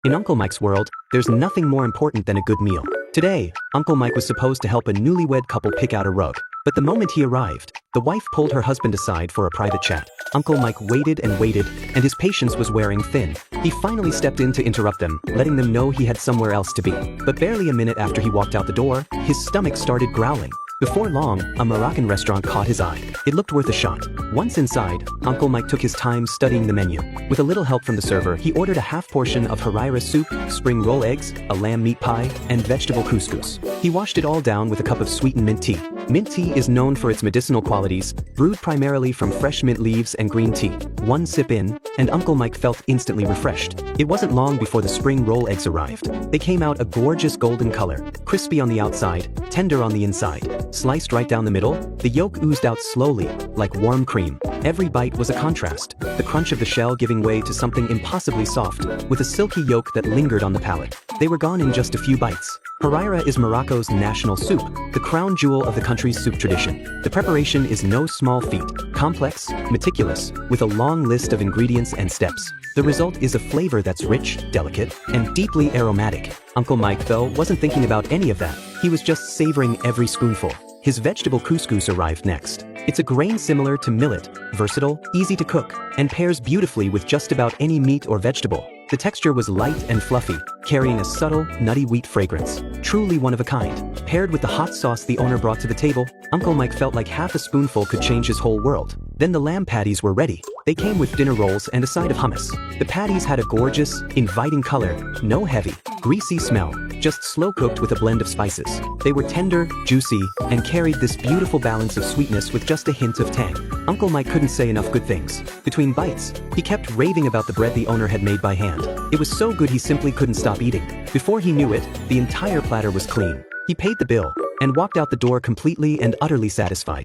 In Uncle Mike's world, there's nothing more important than a good meal. Today, Uncle Mike was supposed to help a newlywed couple pick out a rug. But the moment he arrived, the wife pulled her husband aside for a private chat. Uncle Mike waited and waited, and his patience was wearing thin. He finally stepped in to interrupt them, letting them know he had somewhere else to be. But barely a minute after he walked out the door, his stomach started growling. Before long, a Moroccan restaurant caught his eye. It looked worth a shot. Once inside, Uncle Mike took his time studying the menu. With a little help from the server, he ordered a half portion of harira soup, spring roll eggs, a lamb meat pie, and vegetable couscous. He washed it all down with a cup of sweetened mint tea. Mint tea is known for its medicinal qualities, brewed primarily from fresh mint leaves and green tea. One sip in, and Uncle Mike felt instantly refreshed. It wasn't long before the spring roll eggs arrived. They came out a gorgeous golden color, crispy on the outside, tender on the inside. Sliced right down the middle, the yolk oozed out slowly, like warm cream. Every bite was a contrast, the crunch of the shell giving way to something impossibly soft, with a silky yolk that lingered on the palate. They were gone in just a few bites. Harira is Morocco's national soup, the crown jewel of the country's soup tradition. The preparation is no small feat, complex, meticulous, with a long list of ingredients and steps. The result is a flavor that's rich, delicate, and deeply aromatic. Uncle Mike, though, wasn't thinking about any of that. He was just savoring every spoonful. His vegetable couscous arrived next. It's a grain similar to millet, versatile, easy to cook, and pairs beautifully with just about any meat or vegetable. The texture was light and fluffy, carrying a subtle, nutty wheat fragrance. Truly one of a kind. Paired with the hot sauce the owner brought to the table, Uncle Mike felt like half a spoonful could change his whole world. Then the lamb patties were ready. They came with dinner rolls and a side of hummus. The patties had a gorgeous, inviting color, no heavy, greasy smell, just slow cooked with a blend of spices. They were tender, juicy, and carried this beautiful balance of sweetness with just a hint of tang. Uncle Mike couldn't say enough good things. Between bites, he kept raving about the bread the owner had made by hand. It was so good he simply couldn't stop eating. Before he knew it, the entire platter was clean. He paid the bill and walked out the door completely and utterly satisfied.